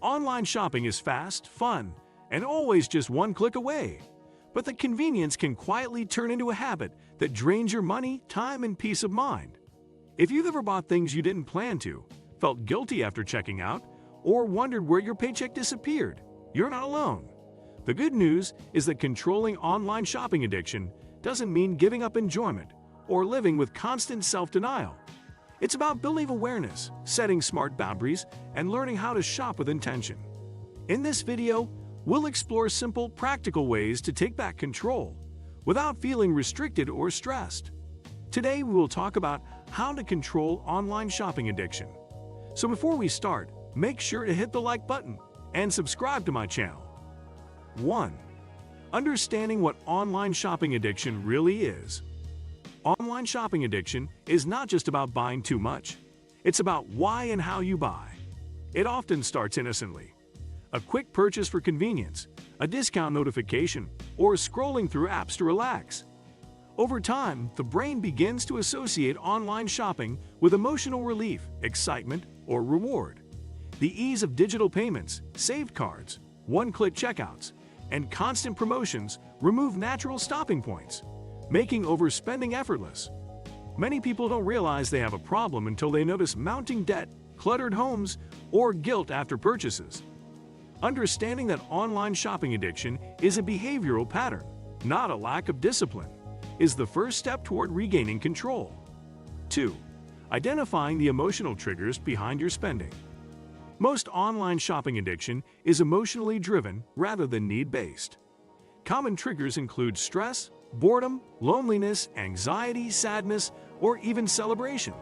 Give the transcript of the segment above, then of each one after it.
Online shopping is fast, fun, and always just one click away. But the convenience can quietly turn into a habit that drains your money, time, and peace of mind. If you've ever bought things you didn't plan to, felt guilty after checking out, or wondered where your paycheck disappeared, you're not alone. The good news is that controlling online shopping addiction doesn't mean giving up enjoyment or living with constant self-denial. It's about building awareness, setting smart boundaries, and learning how to shop with intention. In this video, we'll explore simple, practical ways to take back control without feeling restricted or stressed. Today, we will talk about how to control online shopping addiction. So before we start, make sure to hit the like button and subscribe to my channel. 1. Understanding what online shopping addiction really is. Online shopping addiction is not just about buying too much. It's about why and how you buy. It often starts innocently. A quick purchase for convenience, a discount notification, or scrolling through apps to relax. Over time, the brain begins to associate online shopping with emotional relief, excitement, or reward. The ease of digital payments, saved cards, one-click checkouts, and constant promotions remove natural stopping points, making overspending effortless. Many people don't realize they have a problem until they notice mounting debt, cluttered homes, or guilt after purchases. Understanding that online shopping addiction is a behavioral pattern, not a lack of discipline, is the first step toward regaining control. 2. Identifying the emotional triggers behind your spending. Most online shopping addiction is emotionally driven rather than need-based. Common triggers include stress, boredom, loneliness, anxiety, sadness, or even celebration.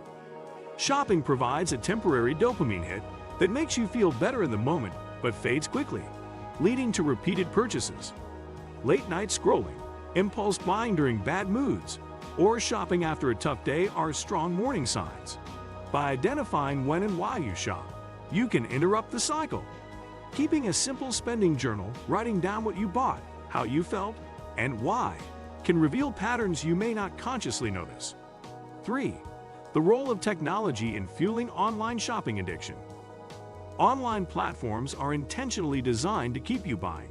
Shopping provides a temporary dopamine hit that makes you feel better in the moment but fades quickly, leading to repeated purchases. Late-night scrolling, impulse buying during bad moods, or shopping after a tough day are strong warning signs. By identifying when and why you shop, you can interrupt the cycle. Keeping a simple spending journal, writing down what you bought, how you felt, and why, can reveal patterns you may not consciously notice. 3. The role of technology in fueling online shopping addiction. Online platforms are intentionally designed to keep you buying.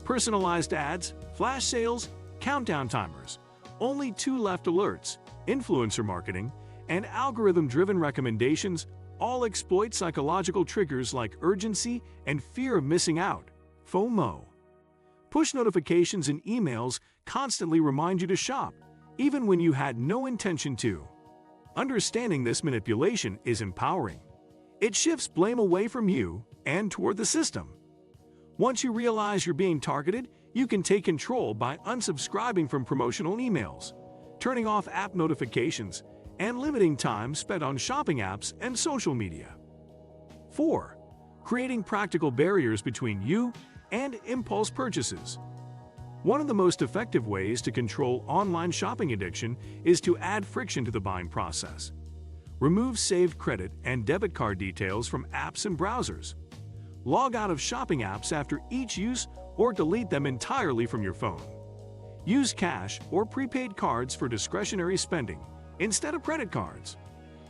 Personalized ads, flash sales, countdown timers, only two left alerts, influencer marketing, and algorithm-driven recommendations all exploit psychological triggers like urgency and fear of missing out, FOMO. Push notifications and emails constantly remind you to shop, even when you had no intention to. Understanding this manipulation is empowering. It shifts blame away from you and toward the system. Once you realize you're being targeted, you can take control by unsubscribing from promotional emails, turning off app notifications, and limiting time spent on shopping apps and social media. 4. Creating practical barriers between you and impulse purchases. One of the most effective ways to control online shopping addiction is to add friction to the buying process. Remove saved credit and debit card details from apps and browsers. Log out of shopping apps after each use or delete them entirely from your phone. Use cash or prepaid cards for discretionary spending instead of credit cards.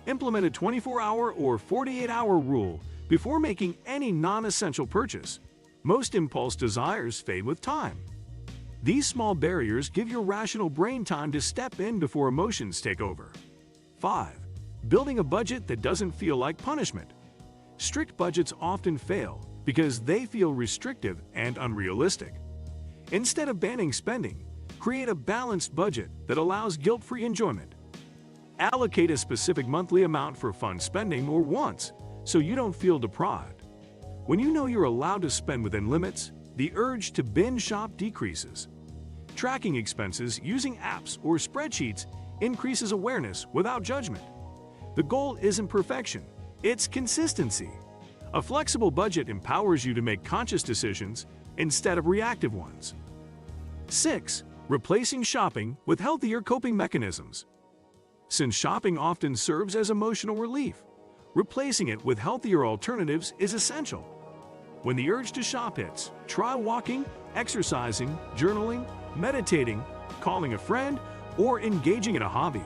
Implement a 24-hour or 48-hour rule before making any non-essential purchase. Most impulse desires fade with time. These small barriers give your rational brain time to step in before emotions take over. 5. Building a budget that doesn't feel like punishment. Strict budgets often fail because they feel restrictive and unrealistic. Instead of banning spending, create a balanced budget that allows guilt-free enjoyment. Allocate a specific monthly amount for fun spending or wants so you don't feel deprived. When you know you're allowed to spend within limits, the urge to binge shop decreases. Tracking expenses using apps or spreadsheets increases awareness without judgment. The goal isn't perfection, it's consistency. A flexible budget empowers you to make conscious decisions instead of reactive ones. 6. Replacing shopping with healthier coping mechanisms. Since shopping often serves as emotional relief, replacing it with healthier alternatives is essential. When the urge to shop hits, try walking, exercising, journaling, meditating, calling a friend, or engaging in a hobby.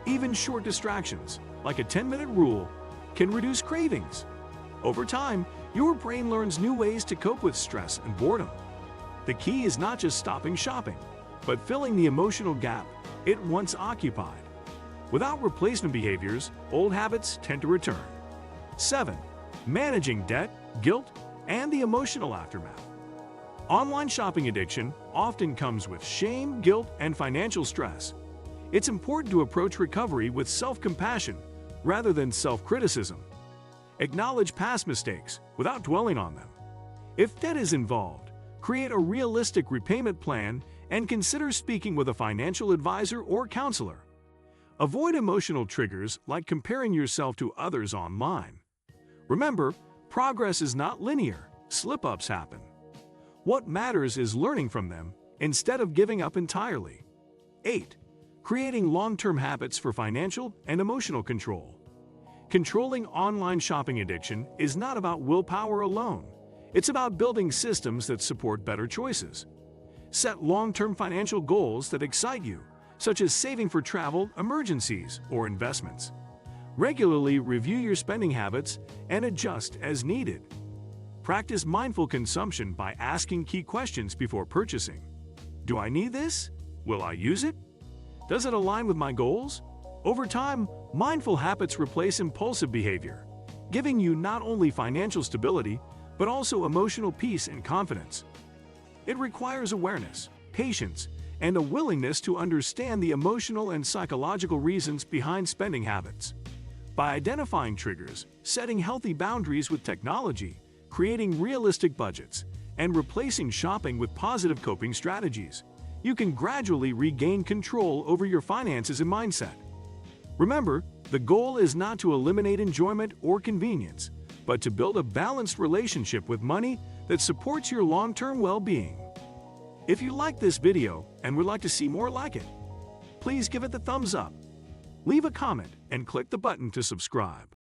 Even short distractions, like a 10-minute rule, can reduce cravings. Over time, Your brain learns new ways to cope with stress and boredom. The key is not just stopping shopping, but filling the emotional gap it once occupied. Without replacement behaviors, old habits tend to return. 7. Managing debt, guilt, and the emotional aftermath. Online shopping addiction often comes with shame, guilt, and financial stress. It's important to approach recovery with self-compassion rather than self-criticism. Acknowledge past mistakes without dwelling on them. If debt is involved, create a realistic repayment plan and consider speaking with a financial advisor or counselor. Avoid emotional triggers like comparing yourself to others online. Remember, progress is not linear. Slip-ups happen. What matters is learning from them instead of giving up entirely. 8. Creating long-term habits for financial and emotional control. Controlling online shopping addiction is not about willpower alone. It's about building systems that support better choices. Set long-term financial goals that excite you, such as saving for travel, emergencies, or investments. Regularly review your spending habits and adjust as needed. Practice mindful consumption by asking key questions before purchasing. Do I need this? Will I use it? Does it align with my goals? Over time, mindful habits replace impulsive behavior, giving you not only financial stability, but also emotional peace and confidence. It requires awareness, patience, and a willingness to understand the emotional and psychological reasons behind spending habits. By identifying triggers, setting healthy boundaries with technology, creating realistic budgets, and replacing shopping with positive coping strategies, you can gradually regain control over your finances and mindset. Remember, the goal is not to eliminate enjoyment or convenience, but to build a balanced relationship with money that supports your long-term well-being. If you like this video and would like to see more like it, please give it the thumbs up, leave a comment, and click the button to subscribe.